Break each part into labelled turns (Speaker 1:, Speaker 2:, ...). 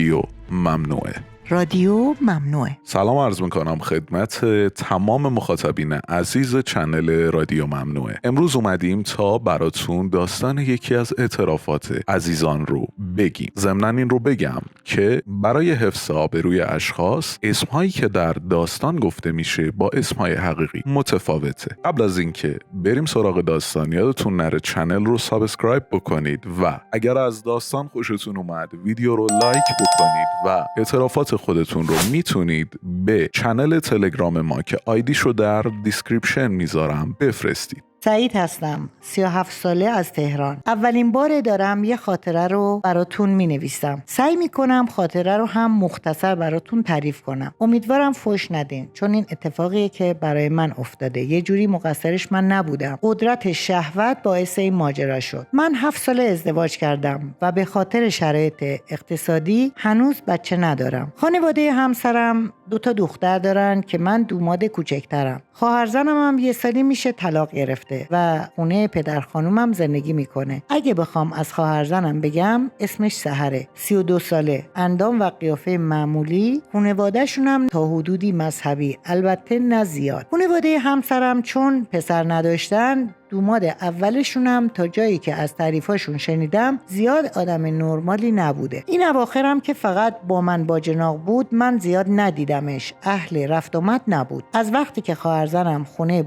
Speaker 1: رادیو ممنوعه.
Speaker 2: رادیو ممنوعه.
Speaker 1: سلام عرض میکنم خدمت تمام مخاطبین عزیز چنل رادیو ممنوعه. امروز اومدیم تا براتون داستان یکی از اعترافات عزیزان رو بگیم. ضمناً این رو بگم که برای حفظ آبروی اشخاص اسمهایی که در داستان گفته میشه با اسمهای حقیقی متفاوته. قبل از اینکه بریم سراغ داستان یادتون نره چنل رو سابسکرایب بکنید و اگر از داستان خوشتون اومد ویدیو رو لایک بکنید و اعترافات خودتون رو میتونید به چنل تلگرام ما که آیدیشو در دیسکریپشن میذارم بفرستید.
Speaker 2: سعید هستم، 37 ساله از تهران. اولین باره دارم یه خاطره رو براتون می نویسم. سعی می کنم خاطره رو هم مختصر براتون تعریف کنم. امیدوارم فحش ندین، چون این اتفاقیه که برای من افتاده. یه جوری مقصرش من نبودم. قدرت شهوت باعث این ماجرا شد. من 7 ساله ازدواج کردم و به خاطر شرایط اقتصادی هنوز بچه ندارم. خانواده همسرم 2 دختر دارن که من دوماد کوچکترم. خواهرزنم هم یه سالی میشه طلاق گرفته و خونه پدر خانومم زندگی میکنه. اگه بخوام از خواهرزنم بگم اسمش سحره، 32 ساله، اندام و قیافه معمولی. خانواده‌شون هم تا حدودی مذهبی، البته نه زیاد. خانواده همسرم چون پسر نداشتن، دوماد اولشون هم تا جایی که از تعریفاشون شنیدم زیاد آدم نرمالی نبوده. این اواخرم که فقط با من باجناق بود، من زیاد ندیدمش. اهل رفت آمد نبود. از وقتی که خواهرزنم خونه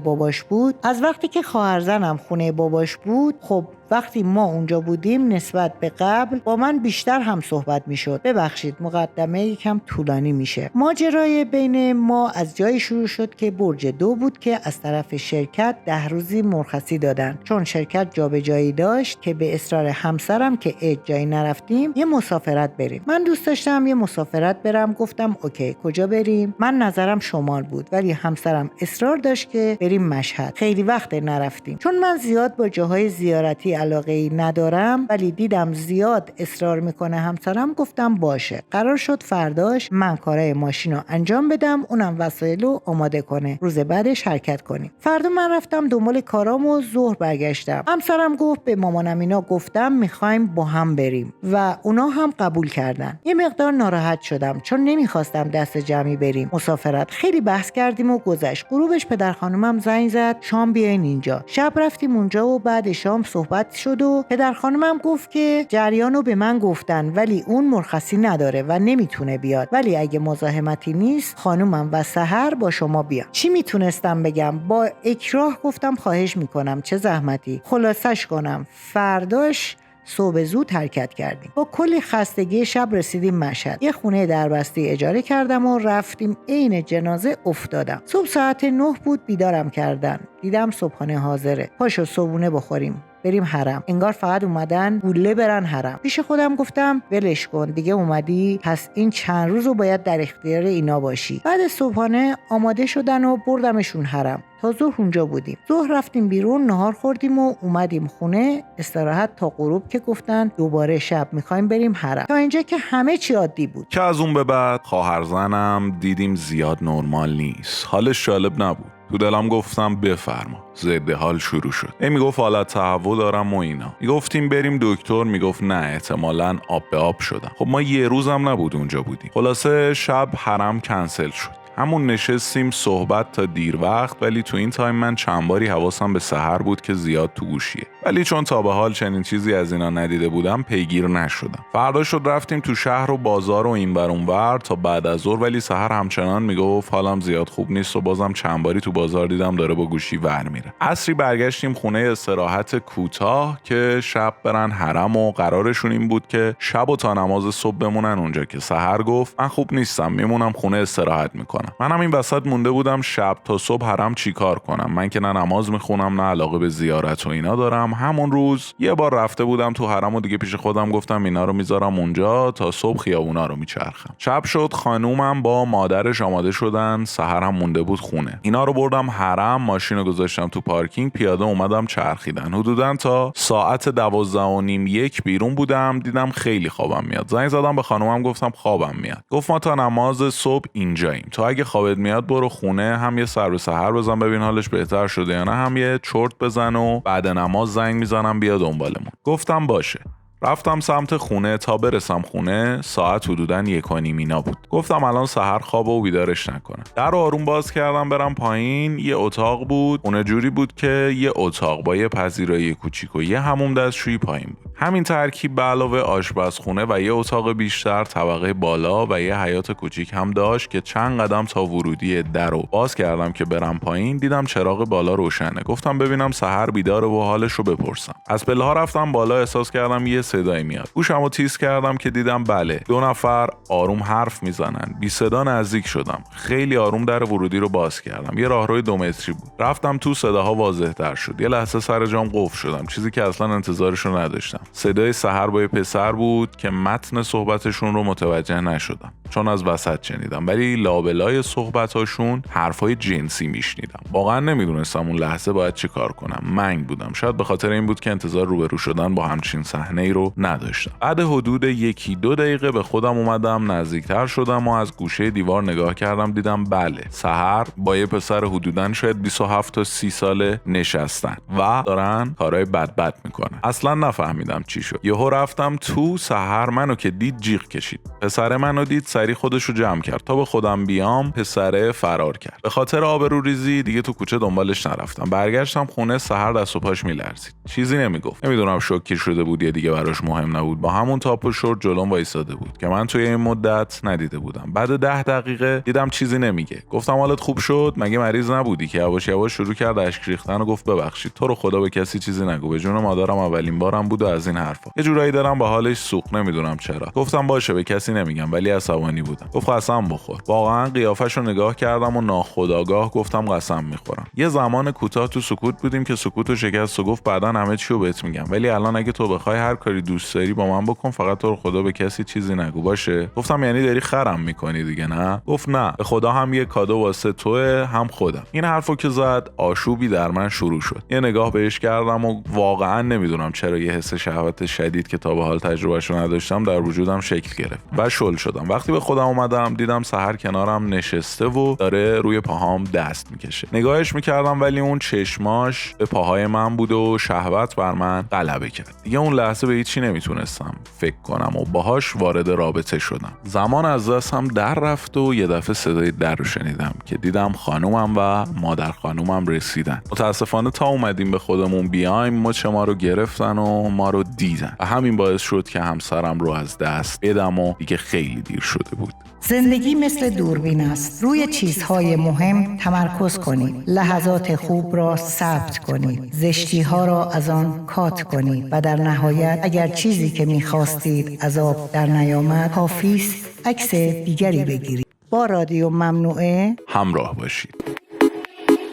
Speaker 2: باباش بود، خب وقتی ما اونجا بودیم نسبت به قبل با من بیشتر هم صحبت میشد. ببخشید مقدمه یکم طولانی میشه. ماجرای بین ما از جایی شروع شد که برج 2 بود که از طرف شرکت 10 روزی مرخصی دادن، چون شرکت جابجایی داشت که به اصرار همسرم که جایی نرفتیم یه مسافرت بریم. من دوست داشتم یه مسافرت برم. گفتم اوکی، کجا بریم؟ من نظرم شمال بود، ولی همسرم اصرار داشت که بریم مشهد. خیلی وقت نرفتیم، چون من زیاد با جاهای زیارتی علاقه‌ای ندارم، ولی دیدم زیاد اصرار میکنه همسرم. گفتم باشه. قرار شد فرداش من کارای ماشین رو انجام بدم، اونم وسایل رو آماده کنه، روز بعدش حرکت کنیم. فردا من رفتم دنبال کارام و ظهر برگشتم. همسرم گفت به مامانم اینا گفتم میخوایم با هم بریم و اونا هم قبول کردن. یه مقدار ناراحت شدم چون نمیخواستم دست جمعی بریم مسافرت. خیلی بحث کردیم و گذشت. غروبش پدر خانومم زنگ زد شام بیاین اینجا. شب رفتیم اونجا و بعد شام صحبت شد و پدر خانومم گفت که جریانو به من گفتن ولی اون مرخصی نداره و نمیتونه بیاد، ولی اگه مزاحمتی نیست خانومم و سحر با شما بیان. چی میتونستم بگم؟ با اکراه گفتم خواهش میکنم، چه زحمتی. خلاصش کنم فرداش صبح زود حرکت کردیم. با کلی خستگی شب رسیدیم مشهد. یه خونه دربسته اجاره کردم و رفتیم. عین جنازه افتادم. صبح ساعت 9 بود بیدارم کردن. دیدم صبحانه حاضره. پاشو صبحونه بخوریم بریم حرم. انگار فقط اومدن گوله برن حرم. پیش خودم گفتم ولش کن دیگه، اومدی پس این چند روز رو باید در اختیار اینا باشی. بعد صبحانه آماده شدن و بردمشون حرم. تا ظهر اونجا بودیم. ظهر رفتیم بیرون، نهار خوردیم و اومدیم خونه استراحت تا غروب که گفتن دوباره شب میخوایم بریم حرم. تا اینجا که همه چی عادی بود.
Speaker 1: که از اون به بعد خواهرزنم دیدیم زیاد نرمال نیست. حالش جالب نبود. تو دلم گفتم بفرما. ضد حال شروع شد. میگفت حالت تهوع دارم و اینا. میگفتیم بریم دکتر، میگفت نه احتمالاً آب به آب شدم. خب ما یه روزم نبود اونجا بودیم. خلاصه شب حرم کنسل شد. همون نشستیم صحبت تا دیر وقت، ولی تو این تایم من چند باری حواسم به سحر بود که زیاد تو گوشیه، ولی چون تا به حال چنین چیزی از اینا ندیده بودم پیگیر نشدم. فردا شد رفتیم تو شهر و بازار و این ور اون ور تا بعد از ظهر، ولی سحر همچنان میگفت حالم زیاد خوب نیست و بازم چند باری تو بازار دیدم داره با گوشی ور میره. عصری برگشتیم خونه استراحت کوتاه که شب برن حرم و قرارشون این بود که شب و تا نماز صبح بمونن اونجا، که سحر گفت من خوب نیستم میمونم خونه استراحت میکنم. منم این وسط مونده بودم شب تا صبح حرم چیکار کنم. من که نه نماز میخونم نه علاقه به زیارت و اینا دارم. همون روز یه بار رفته بودم تو حرم و دیگه پیش خودم گفتم اینا رو میذارم اونجا تا صبح خیابونا رو میچرخم. شب شد، خانومم با مادرش آماده شدن، سحر هم مونده بود خونه. اینا رو بردم حرم، ماشین رو گذاشتم تو پارکینگ، پیاده اومدم چرخیدن. حدوداً تا ساعت 12:30 بیرون بودم. دیدم خیلی خوابم میاد. زنگ زدم به خانومم گفتم خوابم میاد. گفت ما تا نماز صبح اینجاییم، تو اگه خوابت میاد برو خونه، هم یه سر به سحر بزن ببین حالش بهتر شده یا نه، هم یه چرت بزن و بعد نماز زنگ میزنم بیا دنبالمون. گفتم باشه. رفتم سمت خونه. تا برسم خونه ساعت حدوداً 1:30 اینا بود. گفتم الان سحر خوابه و بیدارش نکنم. در رو آروم باز کردم برم پایین. یه اتاق بود، خونه جوری بود که یه اتاق با یه پذیرایی کوچیک و یه حموم دستشویی پایین بود. همین ترکیب به علاوه آشپزخونه و یه اتاق بیشتر طبقه بالا و یه حیاط کوچیک هم داشت که چند قدم تا ورودی در رو باز کردم که برم پایین دیدم چراغ بالا روشنه. گفتم ببینم سحر بیداره و حالش رو بپرسم. از پله‌ها رفتم بالا، احساس کردم یه صدایی میاد. گوشمو تیز کردم که دیدم بله 2 نفر آروم حرف میزنن. بی صدا نزدیک شدم. خیلی آروم در ورودی رو باز کردم. یه راهروی 2 متری بود. رفتم تو، صداها واضح‌تر شد. یه لحظه سر جام قفل شدم، چیزی که اصلا انتظارش رو نداشتم. صدای سحر با یه پسر بود که متن صحبتشون رو متوجه نشدم چون از وسط شنیدم، ولی لابلای صحبتاشون حرفای جنسی میشنیدم. واقعا نمیدونستم اون لحظه باید چی کار کنم. منگ بودم. شاید به خاطر این بود که انتظار روبرو شدن با همچین صحنه‌ای رو نداشتم. بعد حدود 1-2 دقیقه به خودم اومدم، نزدیکتر شدم و از گوشه دیوار نگاه کردم. دیدم بله سحر با یه پسر حدوداً شاید 27 تا 30 ساله نشستن و دارن کارهای بد میکنن. اصلا نفهمیدم چی شد. یهو رفتم تو. سحر منو که دید جیغ کشید. پسر منو دید سری خودش رو جمع کرد. تا به خودم بیام پسره فرار کرد. به خاطر آبروریزی دیگه تو کوچه دنبالش نرفتم. برگشتم خونه. سحر دست و پاش میلرزید. چیزی نمیگفت. نمیدونم شوکه شده بود یا دیگه براش مهم نبود. با همون تاپ و شورت جلوم وایساده بود که من توی این مدت ندیده بودم. بعد 10 دقیقه دیدم چیزی نمیگه. گفتم حالت خوب شد؟ مگه مریض نبودی؟ که یواش یواش شروع کرد اشک ریختن و گفت ببخشید تو رو خدا به کسی چیزی نگو. به جون مادرم اولین بارم بود و از این حرفا. یه جورایی دارم با حالش سوخت، نمیدونم چرا. گفتم باشه به کسی نمیگم، ولی عصبانی بودم. گفت قسم بخور. واقعا قیافش رو نگاه کردم و ناخودآگاه گفتم قسم میخورم. یه زمان کوتاه تو سکوت بودیم که سکوتو شکست و گفت بعداً همه چی رو بهت میگم، ولی الان اگه تو بخوای هر کاری دوست داری با من بکن، فقط تو رو خدا به کسی چیزی نگو باشه. گفتم یعنی داری خرم میکنی دیگه نه؟ گفت نه، به خدا هم یه کادو واسه توئه هم خودم. این حرفو که زد آشوبی در من شروع شد. یه نگاه بهش کردم و واقعا نمیدونم چرا یه حس شهوت شدید که تا به حال تجربهشو نداشتم در وجودم شکل گرفت و شل شدم. وقتی به خودم اومدم دیدم سحر کنارم نشسته و داره روی پاهام دست میکشه. نگاهش میکردم ولی اون چشماش به پاهای من بود و شهوت بر من غلبه کرد. دیگه اون لحظه به هیچی نمیتونستم فکر کنم و باهاش وارد رابطه شدم. زمان از دستم در رفت و یه دفعه صدای در رو شنیدم که دیدم خانومم و مادر خانومم رسیدن. متاسفانه تا اومدیم به خودمون بیایم مچ ما رو گرفتن و ما رو دیدن و همین باعث شد که همسرم رو از دست بدم و دیگه خیلی دیر شده بود.
Speaker 3: زندگی مثل دوربین است. روی چیزهای مهم تمرکز کنید. لحظات خوب را ثبت کنید. زشتی ها را از آن کات کنید و در نهایت اگر چیزی که می‌خواستید از آب در نیامد، کافی است عکس دیگری بگیرید. با رادیو ممنوعه
Speaker 1: همراه باشید.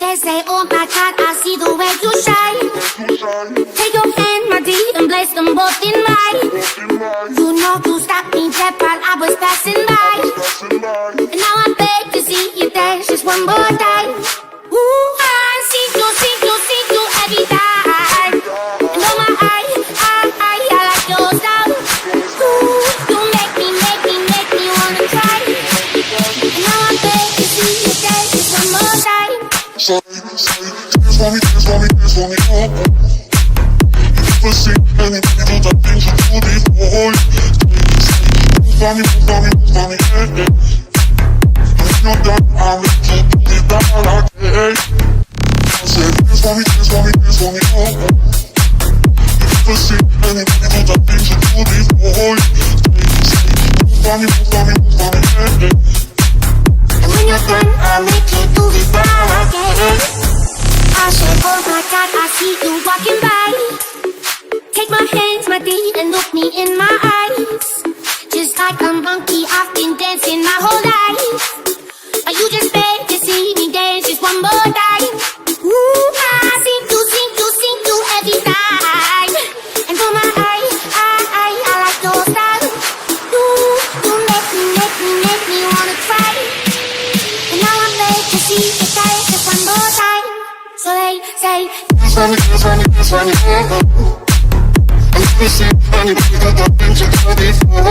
Speaker 4: They say, oh my God, I see the way you shine. Take your hand, my dear, and place them both in mine. You know you stopped me dead while I was passing by. And now I beg to see you dance just one more time. Ooh, I see you every time. And oh my, I like your style. Ooh, you make me wanna try. And now I beg to see you dance just one more time.
Speaker 5: Dance for me, oh. Never seen anybody do the things you do before. Move for me, yeah. If you're done, I'll make you do it all again. I said, dance for me, oh. Never seen anybody do the things you do before. Move for me, yeah.
Speaker 4: And when you're done, I'll make you do it all again. I said, oh my God, I see you walking by. Take my hands, my dear, and look me in my eyes. Just like a monkey, I've been dancing my whole life. But you just beg to see me dance just one more time. Ooh, I sing you every time. And for my I like your style. Ooh, you make me wanna cry. And now I'm begging to see you dance just one more time. So they say,
Speaker 5: Dance for me, oh. Never seen anybody do the things you do before.